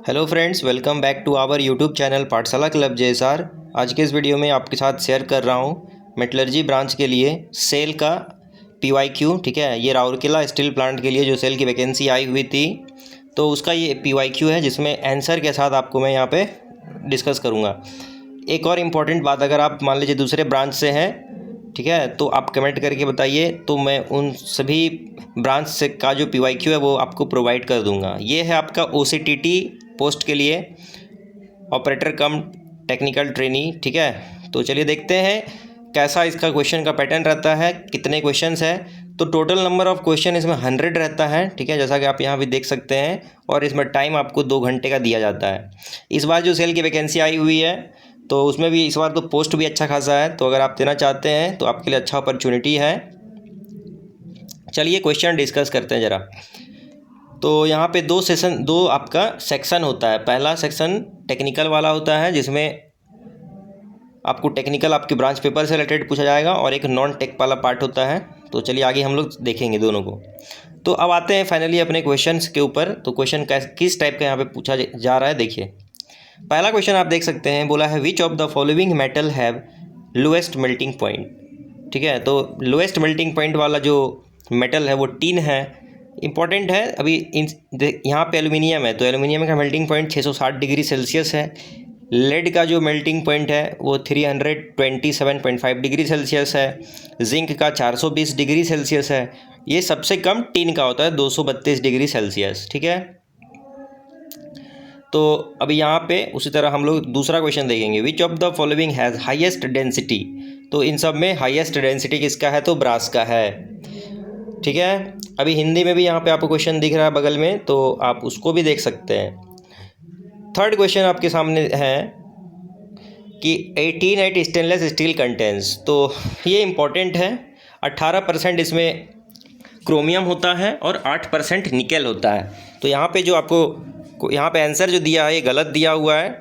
Hello friends, welcome back to our YouTube channel Pathshala Club JSR। आज के इस video में आपके साथ शेयर कर रहा हूँ मेटलर्जी ब्रांच के लिए सेल का PYQ। ठीक है, ये राउरकेला स्टील प्लांट के लिए जो सेल की वैकेंसी आई हुई थी, तो उसका ये PYQ है जिसमें आंसर के साथ आपको मैं यहाँ पे डिस्कस करूँगा। एक और इम्पॉर्टेंट बात, अगर आप मान लीजिए दूसरे ब्रांच से हैं, ठीक है, तो आप कमेंट करके बताइए, तो मैं उन सभी ब्रांच से का जो PYQ है वो आपको प्रोवाइड कर दूंगा। ये है आपका OCTT पोस्ट के लिए, ऑपरेटर कम टेक्निकल ट्रेनी। ठीक है, तो चलिए देखते हैं कैसा इसका क्वेश्चन का पैटर्न रहता है, कितने क्वेश्चंस है। तो टोटल नंबर ऑफ़ क्वेश्चन इसमें 100 रहता है। ठीक है, जैसा कि आप यहाँ भी देख सकते हैं, और इसमें टाइम आपको 2 घंटे का दिया जाता है। इस बार जो सेल की वैकेंसी आई हुई है, तो उसमें भी इस बार तो पोस्ट भी अच्छा खासा है, तो अगर आप देना चाहते हैं तो आपके लिए अच्छा अपॉर्चुनिटी है। चलिए क्वेश्चन डिस्कस करते हैं ज़रा। तो यहाँ पे दो आपका सेक्शन होता है। पहला सेक्शन टेक्निकल वाला होता है, जिसमें आपको टेक्निकल आपके ब्रांच पेपर से रिलेटेड पूछा जाएगा, और एक नॉन टेक वाला पार्ट होता है। तो चलिए आगे हम लोग देखेंगे दोनों को। तो अब आते हैं फाइनली अपने क्वेश्चंस के ऊपर। तो क्वेश्चन किस टाइप का यहाँ पे पूछा जा रहा है, देखिए। पहला क्वेश्चन आप देख सकते हैं, बोला है विच of the following metal have lowest melting point. ठीक है, तो लोएस्ट मेल्टिंग पॉइंट वाला जो मेटल है वो टिन है। इंपॉर्टेंट है। अभी यहाँ पे एल्यूमिनियम है, तो एल्यूमिनियम का मेल्टिंग पॉइंट 660 डिग्री सेल्सियस है। लेड का जो मेल्टिंग पॉइंट है वो 327.5 डिग्री सेल्सियस है। जिंक का 420 डिग्री सेल्सियस है। ये सबसे कम टिन का होता है 232 डिग्री सेल्सियस। ठीक है, तो अभी यहाँ पे उसी तरह हम लोग दूसरा क्वेश्चन देखेंगे, विच of the following has highest density. तो इन सब में हाईएस्ट डेंसिटी किसका है, तो ब्रास का है। ठीक है, अभी हिंदी में भी यहाँ पे आपको क्वेश्चन दिख रहा है बगल में, तो आप उसको भी देख सकते हैं। थर्ड क्वेश्चन आपके सामने है कि 18 स्टेनलेस स्टील कंटेंस। तो ये इम्पॉर्टेंट है। 18% इसमें क्रोमियम होता है और 8% निकेल होता है। तो यहाँ पे जो आपको यहाँ पे आंसर जो दिया है ये गलत दिया हुआ है।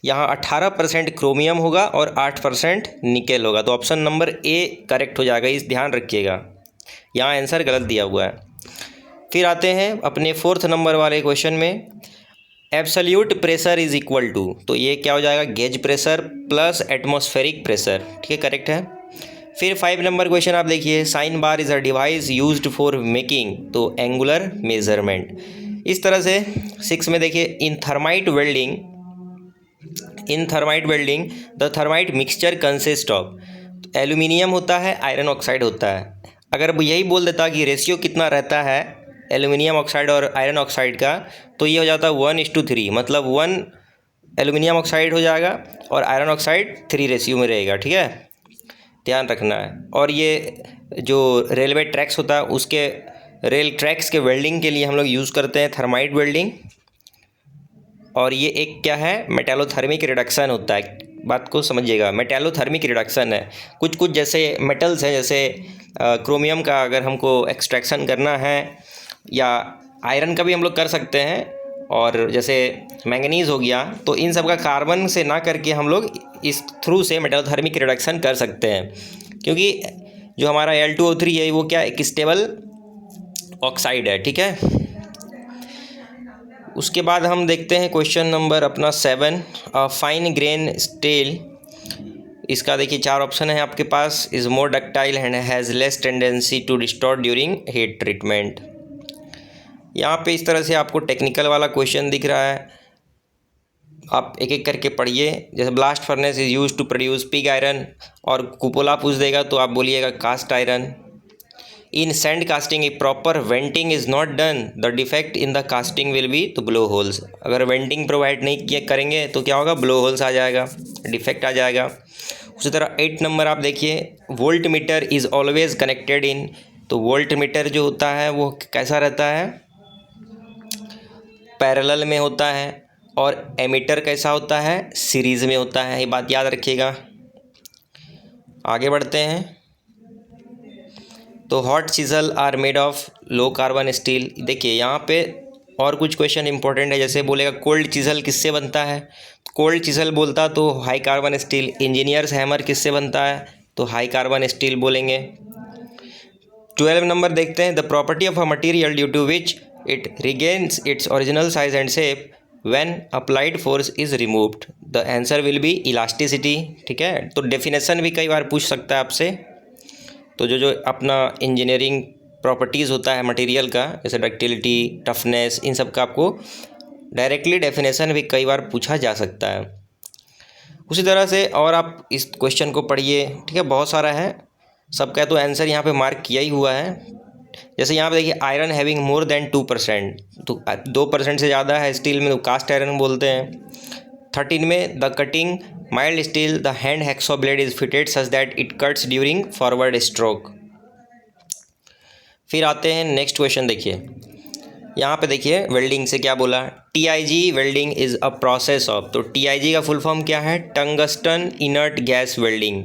यहाँ 18% क्रोमियम होगा और 8% निकेल होगा। तो ऑप्शन नंबर A करेक्ट हो जाएगा, इस ध्यान रखिएगा, यहाँ आंसर गलत दिया हुआ है। फिर आते हैं अपने 4th नंबर वाले क्वेश्चन में, absolute pressure is equal to. तो ये क्या हो जाएगा, gauge pressure plus atmospheric pressure. ठीक है, करेक्ट है। फिर 5 नंबर क्वेश्चन आप देखिए, sine bar is a device used for making, तो एंगुलर मेजरमेंट। इस तरह से 6 में देखिए, in thermite welding the thermite mixture consist of. Aluminium होता है, आयरन ऑक्साइड होता है। अगर वो यही बोल देता कि रेशियो कितना रहता है एल्यूमिनियम ऑक्साइड और आयरन ऑक्साइड का, तो ये हो जाता है 1:3, मतलब 1 एल्यूमिनियम ऑक्साइड हो जाएगा और आयरन ऑक्साइड 3 रेशियो में रहेगा। ठीक है, ध्यान रखना है। और ये जो रेलवे ट्रैक्स होता है, उसके रेल ट्रैक्स के वेल्डिंग के लिए हम लोग यूज़ करते हैं थर्माइट वेल्डिंग। और ये एक क्या है, मेटालोथर्मिक रिडक्शन होता है। बात को समझिएगा, मेटालोथर्मिक रिडक्शन है। कुछ कुछ जैसे मेटल्स हैं, जैसे क्रोमियम का अगर हमको एक्सट्रैक्शन करना है, या आयरन का भी हम लोग कर सकते हैं, और जैसे मैंगनीज़ हो गया, तो इन सब का कार्बन से ना करके हम लोग इस थ्रू से मेटालोथर्मिक रिडक्शन कर सकते हैं। क्योंकि जो हमारा Al2O3 है वो क्या, एक स्टेबल ऑक्साइड है। ठीक है, उसके बाद हम देखते हैं क्वेश्चन नंबर अपना 7, फाइन ग्रेन स्टील। इसका देखिए 4 ऑप्शन है आपके पास, is more ductile and has less tendency to distort during heat treatment. यहाँ पे इस तरह से आपको टेक्निकल वाला क्वेश्चन दिख रहा है, आप एक एक करके पढ़िए। जैसे blast furnace is use to produce pig iron, और कुपोला पूछ देगा तो आप बोलिएगा cast iron. In sand casting a proper venting is not done, the defect in the casting will be the blow holes. अगर वेंटिंग प्रोवाइड नहीं किया करेंगे तो क्या होगा, ब्लो होल्स आ जाएगा, डिफेक्ट आ जाएगा। उसी तरह 8 नंबर आप देखिए, volt meter is always connected in. तो वोल्ट मीटर जो होता है वो कैसा रहता है, पैरेलल में होता है। और एमीटर कैसा होता है, सीरीज़ में होता है। ये बात याद रखिएगा। आगे बढ़ते हैं, तो hot chisel are made of low carbon steel. देखिए यहाँ पे और कुछ क्वेश्चन इंपॉर्टेंट है, जैसे बोलेगा कोल्ड चिजल किससे बनता है, कोल्ड चिजल बोलता तो high carbon steel. Engineers hammer किससे बनता है, तो हाई कार्बन स्टील बोलेंगे। 12 नंबर देखते हैं, the property of a material due to which it regains its original size and shape when applied force is removed, the answer will be elasticity. ठीक है, तो डेफिनेशन भी कई बार पूछ सकता है आपसे। तो जो जो अपना इंजीनियरिंग प्रॉपर्टीज़ होता है मटेरियल का, जैसे डक्टिलिटी, टफनेस, इन सब का आपको डायरेक्टली डेफिनेशन भी कई बार पूछा जा सकता है। उसी तरह से और आप इस क्वेश्चन को पढ़िए। ठीक है, बहुत सारा है, सबका तो आंसर यहाँ पे मार्क किया ही हुआ है। जैसे यहाँ पे देखिए, आयरन हैविंग मोर देन 2%, तो 2% से ज़्यादा है स्टील में तो कास्ट आयरन बोलते हैं। 13 में, the cutting mild steel the hand hacksaw blade is fitted such that it cuts during forward stroke. फिर आते हैं नेक्स्ट क्वेश्चन, देखिए यहाँ पे देखिए वेल्डिंग से क्या बोला, TIG welding is a process of, तो TIG का फुल फॉर्म क्या है, टंगस्टन इनर्ट गैस वेल्डिंग।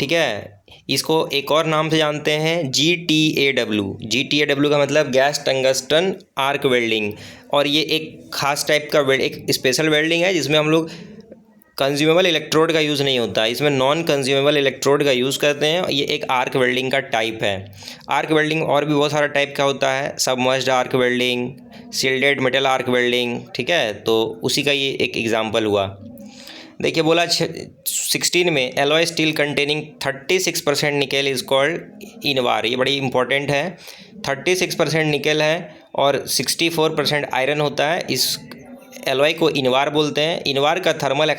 ठीक है, इसको एक और नाम से जानते हैं GTAW। GTAW का मतलब गैस टंगस्टन आर्क वेल्डिंग। और ये एक खास टाइप का एक स्पेशल वेल्डिंग है जिसमें हम लोग कंज्यूमेबल इलेक्ट्रोड का यूज़ नहीं होता, इसमें नॉन कंज्यूमेबल इलेक्ट्रोड का यूज़ करते हैं। ये एक आर्क वेल्डिंग का टाइप है। आर्क वेल्डिंग और भी बहुत सारा टाइप का होता है, submerged arc welding, shielded metal arc welding. ठीक है, तो उसी का ये एक एग्जांपल हुआ। देखिए बोला 16 में, alloy steel containing 36% nickel is called Invar. ये बड़ी इंपॉर्टेंट है, 36% निकेल है और 64% आयरन होता है। इस एलॉय को इनवार बोलते हैं। इनवार का थर्मल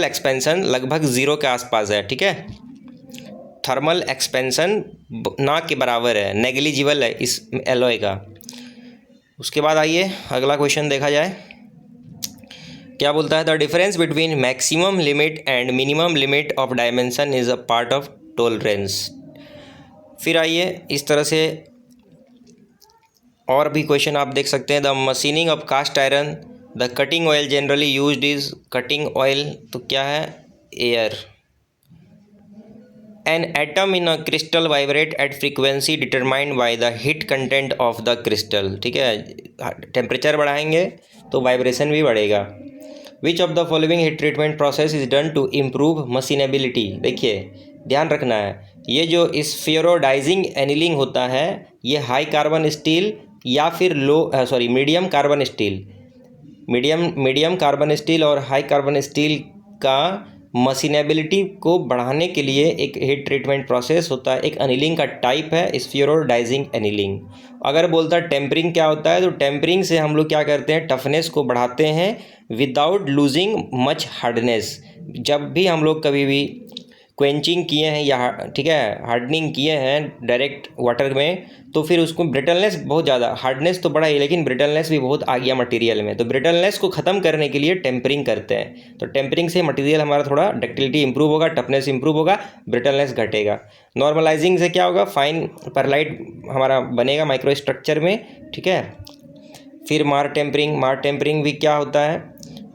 एक्सपेंशन लगभग 0 के आसपास है। ठीक है, थर्मल एक्सपेंशन ना के बराबर है, नेग्लिजिबल है इस एलॉय का। उसके बाद आइए अगला क्वेश्चन देखा जाए, क्या बोलता है, the difference between maximum limit and minimum limit of dimension is a part of tolerance. फिर आइए इस तरह से और भी क्वेश्चन आप देख सकते हैं, the machining of cast iron, the cutting oil generally used is, cutting oil तो क्या है, air. An atom in a crystal vibrate at frequency determined by the heat content of the crystal. ठीक है, temperature बढ़ाएंगे तो vibration भी बढ़ेगा। Which of the following heat treatment process is done to improve machinability. देखिए ध्यान रखना है, ये जो स्फीयरोडाइजिंग एनिलिंग होता है, ये हाई कार्बन स्टील या फिर medium carbon steel, medium carbon steel और हाई कार्बन स्टील का मशीनेबिलिटी को बढ़ाने के लिए एक हीट ट्रीटमेंट प्रोसेस होता है, एक एनिलिंग का टाइप है स्फीयरोडाइजिंग एनिलिंग। अगर बोलता टेम्परिंग क्या होता है, तो टेम्परिंग से हम लोग क्या करते हैं, टफनेस को बढ़ाते हैं विदाउट लूजिंग मच हार्डनेस। जब भी हम लोग कभी भी क्वेंचिंग किए हैं या ठीक है हार्डनिंग किए हैं डायरेक्ट वाटर में, तो फिर उसको ब्रिटलनेस बहुत ज़्यादा, हार्डनेस तो बढ़ा ही लेकिन ब्रिटलनेस भी बहुत आ गया मटेरियल में, तो ब्रिटलनेस को ख़त्म करने के लिए टेम्परिंग करते हैं। तो टेम्परिंग से मटेरियल हमारा थोड़ा डक्टिलिटी इंप्रूव होगा, टफनेस इंप्रूव होगा, ब्रिटलनेस घटेगा। नॉर्मलाइजिंग से क्या होगा, फाइन परलाइट हमारा बनेगा माइक्रो स्ट्रक्चर में। ठीक है, फिर मार टेम्परिंग भी क्या होता है,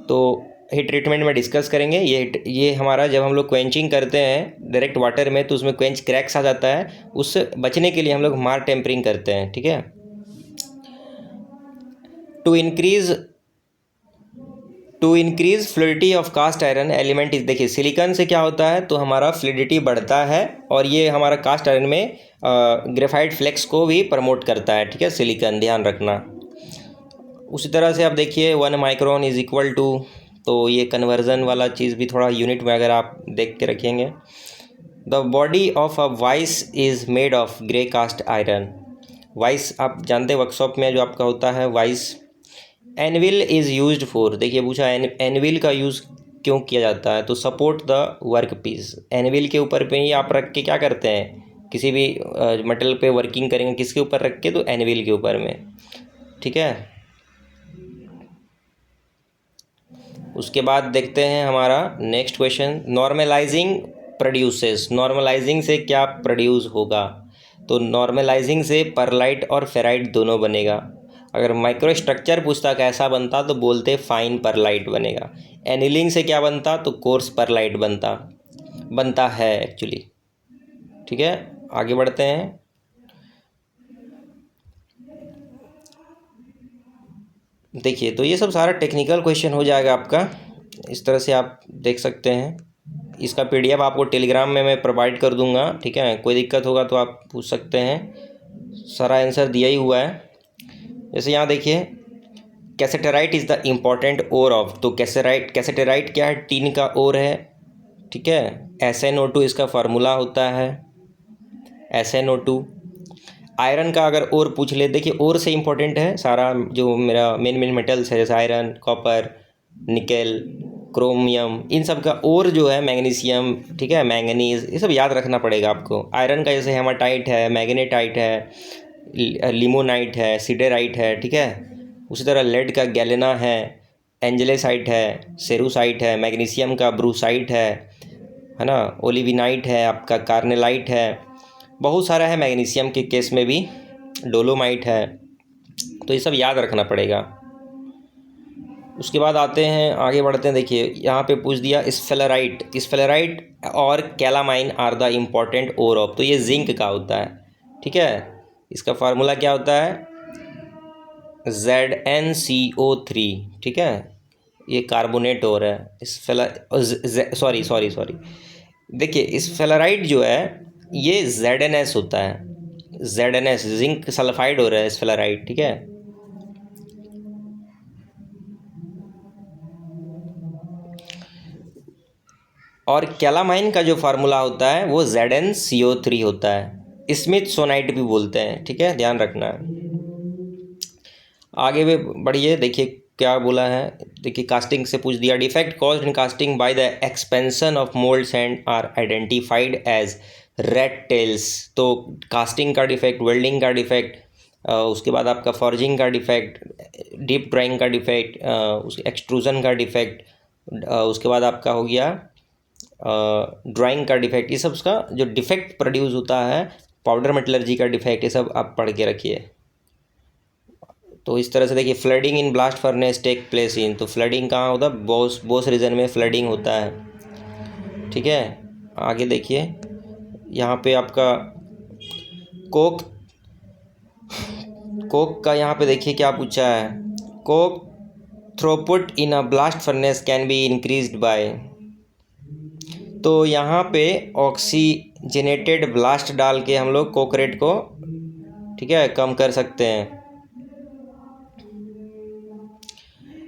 तो हीट ट्रीटमेंट में डिस्कस करेंगे। ये हमारा जब हम लोग क्वेंचिंग करते हैं डायरेक्ट वाटर में तो उसमें क्वेंच क्रैक्स आ जाता है, उससे बचने के लिए हम लोग मार टेम्परिंग करते हैं। ठीक है, to increase fluidity of cast iron element is, देखिए सिलिकॉन से क्या होता है, तो हमारा फ्लूइडिटी बढ़ता है और ये हमारा कास्ट आयरन में ग्रेफाइट फ्लेक्स को भी प्रमोट करता है। ठीक है, सिलिकॉन ध्यान रखना। उसी तरह से आप देखिए 1 माइक्रोन इज इक्वल टू, तो ये कन्वर्जन वाला चीज़ भी थोड़ा यूनिट में अगर आप देख के रखेंगे। The body of a vice is made of grey cast iron. Vice आप जानते हैं वर्कशॉप में जो आपका होता है vice. Anvil is used for, देखिए पूछा एनविल का यूज़ क्यों किया जाता है, तो support the work piece. Anvil के ऊपर पे ही आप रख के क्या करते हैं, किसी भी मेटल पे वर्किंग करेंगे किसके ऊपर रख के, तो एनविल के ऊपर में। ठीक है, उसके बाद देखते हैं हमारा next question, normalising produces. Normalising से क्या प्रोड्यूस होगा, तो नॉर्मलाइजिंग से परलाइट और फेराइट दोनों बनेगा। अगर माइक्रो स्ट्रक्चर पूछता कैसा बनता, तो बोलते फाइन परलाइट बनेगा। एनिलिंग से क्या बनता, तो कोर्स परलाइट बनता है एक्चुअली। ठीक है, आगे बढ़ते हैं। देखिए तो ये सब सारा टेक्निकल क्वेश्चन हो जाएगा आपका, इस तरह से आप देख सकते हैं। इसका PDF आपको टेलीग्राम में मैं प्रोवाइड कर दूंगा। ठीक है, कोई दिक्कत होगा तो आप पूछ सकते हैं, सारा आंसर दिया ही हुआ है। जैसे यहाँ देखिए cassiterite is the important ore of, तो कैसेटेराइट क्या है, टीन का ओर है, ठीक है। SnO2 इसका फार्मूला होता है, SnO2। आयरन का अगर ओर पूछ ले, देखिए ओर से इम्पोर्टेंट है सारा जो मेरा मेन मेटल्स है, जैसे आयरन, कॉपर, निकेल, क्रोमियम, इन सब का ओर जो है मैग्नीशियम, ठीक है, मैंगनीज, ये सब याद रखना पड़ेगा आपको। आयरन का जैसे हेमाटाइट है, मैग्नेटाइट है, लिमोनाइट है, सिडेराइट है, ठीक है। उसी तरह लेड का गैलेना है, एंजलेसाइट है, सेरुसाइट है, मैग्नीशियम का ब्रूसाइट है ना, ओलिविनाइट है, आपका कार्नेलाइट है, बहुत सारा है। मैग्नीशियम के केस में भी डोलोमाइट है, तो ये सब याद रखना पड़ेगा। उसके बाद आते हैं, आगे बढ़ते हैं। देखिए यहाँ पे पूछ दिया स्फेलेराइट और calamine are the important ore of, तो ये जिंक का होता है, ठीक है। इसका फार्मूला क्या होता है, ZnCO3, ठीक है। ये कार्बोनेट ओर है। सॉरी, देखिए स्फेलेराइट जो है ये ZnS होता है, ZnS जिंक सल्फाइड हो रहा है स्फेलेराइट, ठीक है। और कैलामाइन का जो फार्मूला होता है वो ZnCO3 होता है, स्मिथसोनाइट भी बोलते हैं, ठीक है, ध्यान रखना है। आगे भी बढ़िए, देखिए क्या बोला है। देखिए कास्टिंग से पूछ दिया, defect caused in casting by the expansion of moulds and are identified as red tails, तो कास्टिंग का डिफेक्ट, वेल्डिंग का डिफेक्ट, उसके बाद आपका फॉर्जिंग का डिफेक्ट, डीप ड्राइंग का डिफेक्ट, उसके एक्सट्रूजन का डिफेक्ट, उसके बाद आपका हो गया ड्राइंग का डिफेक्ट। ये सब का जो डिफेक्ट प्रोड्यूस होता है, पाउडर मेटलर्जी का डिफेक्ट, ये सब आप पढ़ के रखिए। तो इस तरह से देखिए flooding in blast furnace take place in, तो फ्लडिंग कहाँ होता है, बोस रीजन में फ्लडिंग होता है, ठीक है। आगे देखिए यहाँ पे आपका कोक का यहाँ पे देखिए क्या पूछा है, Coke throughput in a blast furnace can be increased by, तो यहाँ पे ऑक्सीजनेटेड ब्लास्ट डाल के हम लोग कोक रेट को, ठीक है, कम कर सकते हैं।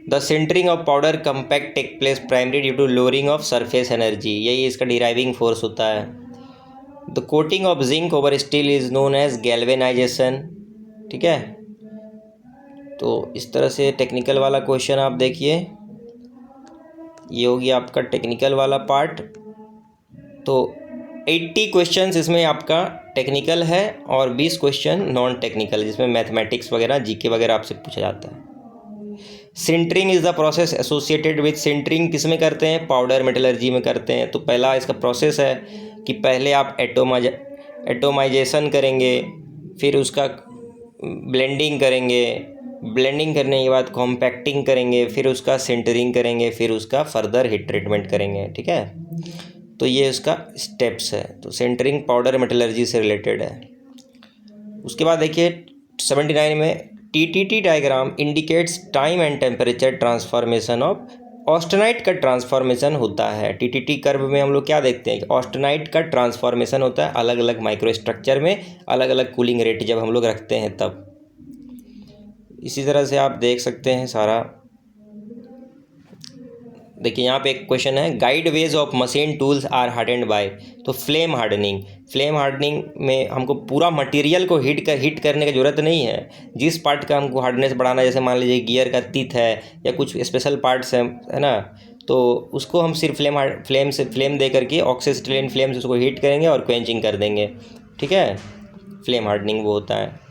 The sintering of powder compact take place primary due to lowering of surface energy, यही इसका डिराइविंग फोर्स होता है। The coating of zinc over steel is known as galvanisation, ठीक है। तो इस तरह से टेक्निकल वाला क्वेश्चन आप देखिए, ये हो गया आपका टेक्निकल वाला पार्ट। तो 80 क्वेश्चंस इसमें आपका टेक्निकल है और 20 क्वेश्चन नॉन टेक्निकल, जिसमें मैथमेटिक्स वगैरह, जीके वगैरह आपसे पूछा जाता है। Sintering is the process associated with, sintering किस में करते हैं, पाउडर मेटलर्जी में करते हैं। तो पहला इसका प्रोसेस है कि पहले आप एटोमाइजेशन करेंगे, फिर उसका ब्लेंडिंग करेंगे, ब्लेंडिंग करने के बाद कॉम्पैक्टिंग करेंगे, फिर उसका सिंटरिंग करेंगे, फिर उसका फर्दर हीट ट्रीटमेंट करेंगे, ठीक है। तो ये उसका स्टेप्स है। तो सिंटरिंग पाउडर मेटलर्जी से रिलेटेड है। उसके बाद देखिए 79 में TTT diagram indicates time and temperature transformation of austenite का ट्रांसफॉर्मेशन होता है। TTT कर्व में हम लोग क्या देखते हैं कि ऑस्टेनाइट का ट्रांसफॉर्मेशन होता है अलग अलग माइक्रो स्ट्रक्चर में, अलग अलग कूलिंग रेट जब हम लोग रखते हैं तब। इसी तरह से आप देख सकते हैं सारा। देखिए यहाँ पे एक क्वेश्चन है, guide ways of machine tools are hardened by, तो फ्लेम हार्डनिंग में हमको पूरा मटेरियल को हीट करने की ज़रूरत नहीं है। जिस पार्ट का हमको हार्डनेस बढ़ाना, जैसे मान लीजिए गियर का तीत है या कुछ स्पेशल पार्ट्स है ना, तो उसको हम सिर्फ फ्लेम दे करके ऑक्सीस्टिलेन फ्लेम से उसको हीट करेंगे और क्वेंचिंग कर देंगे, ठीक है। फ्लेम हार्डनिंग वो होता है।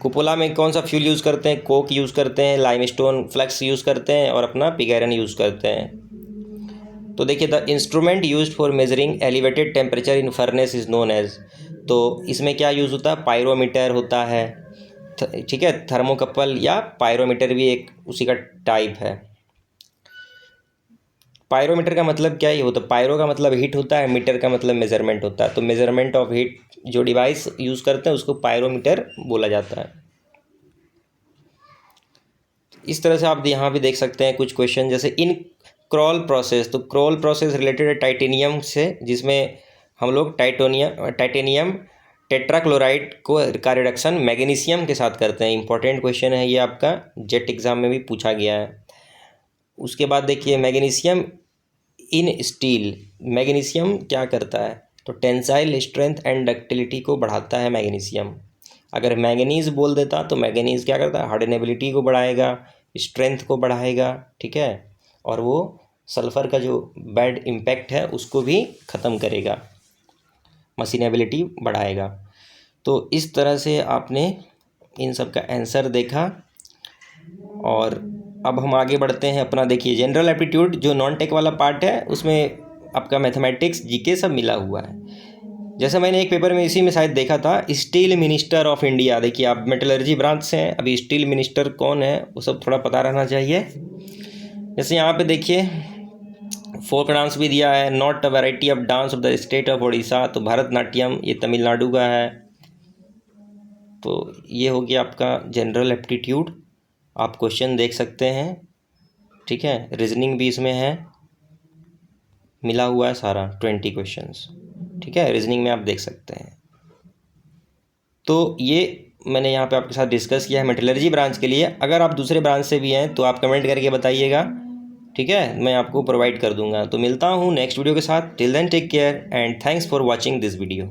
कुपोला में कौन सा फ्यूल यूज़ करते हैं, कोक यूज़ करते हैं, लाइमस्टोन फ्लक्स यूज़ करते हैं और अपना पिग आयरन यूज़ करते हैं। तो देखिए the instrument used for measuring elevated temperature in furnace is known as, तो इसमें क्या यूज़ होता है, पायरोमीटर होता है, ठीक है। थर्मोकपल या पायरोमीटर भी एक उसी का टाइप है। पायरोमीटर का मतलब क्या ही होता है, पायरो का मतलब हीट होता है, मीटर का मतलब मेजरमेंट होता है। तो मेजरमेंट ऑफ हीट जो डिवाइस यूज़ करते हैं उसको पायरोमीटर बोला जाता है। इस तरह से आप यहाँ भी देख सकते हैं कुछ क्वेश्चन, जैसे इन क्रॉल प्रोसेस, तो क्रॉल प्रोसेस रिलेटेड है टाइटेनियम से, जिसमें हम लोग टाइटेनियम टेट्राक्लोराइड का रिडक्शन मैग्नीशियम के साथ करते हैं। इंपॉर्टेंट क्वेश्चन है ये, आपका जेट एग्ज़ाम में भी पूछा गया है। उसके बाद देखिए मैग्नीशियम इन स्टील, मैग्नीशियम क्या करता है, तो टेंसाइल स्ट्रेंथ एंड डक्टिलिटी को बढ़ाता है मैग्नीशियम। अगर मैंगनीज बोल देता तो मैंगनीज क्या करता है, हार्डनेबिलिटी को बढ़ाएगा, स्ट्रेंथ को बढ़ाएगा, ठीक है, और वो सल्फ़र का जो बैड इम्पैक्ट है उसको भी ख़त्म करेगा, मशीनेबिलिटी बढ़ाएगा। तो इस तरह से आपने इन सब का आंसर देखा। और अब हम आगे बढ़ते हैं अपना, देखिए जनरल एप्टीट्यूड जो नॉन टेक वाला पार्ट है उसमें आपका मैथमेटिक्स जीके सब मिला हुआ है। जैसे मैंने एक पेपर में इसी में शायद देखा था, स्टील मिनिस्टर ऑफ इंडिया, देखिए आप मेटलर्जी ब्रांच से हैं, अभी स्टील मिनिस्टर कौन है वो सब थोड़ा पता रहना चाहिए। जैसे यहाँ पे देखिए फोक डांस भी दिया है, not a variety of dance of the state of Orissa, तो भरतनाट्यम ये तमिलनाडु का है। तो ये हो गया आपका जनरल एप्टीट्यूड, आप क्वेश्चन देख सकते हैं, ठीक है। रीजनिंग भी इसमें है, मिला हुआ है सारा 20 क्वेश्चंस, ठीक है, रीजनिंग में आप देख सकते हैं। तो ये मैंने यहाँ पे आपके साथ डिस्कस किया है मेटलर्जी ब्रांच के लिए। अगर आप दूसरे ब्रांच से भी हैं तो आप कमेंट करके बताइएगा, ठीक है, मैं आपको प्रोवाइड कर दूंगा। तो मिलता हूँ नेक्स्ट वीडियो के साथ। Till then take care and thanks for watching this video.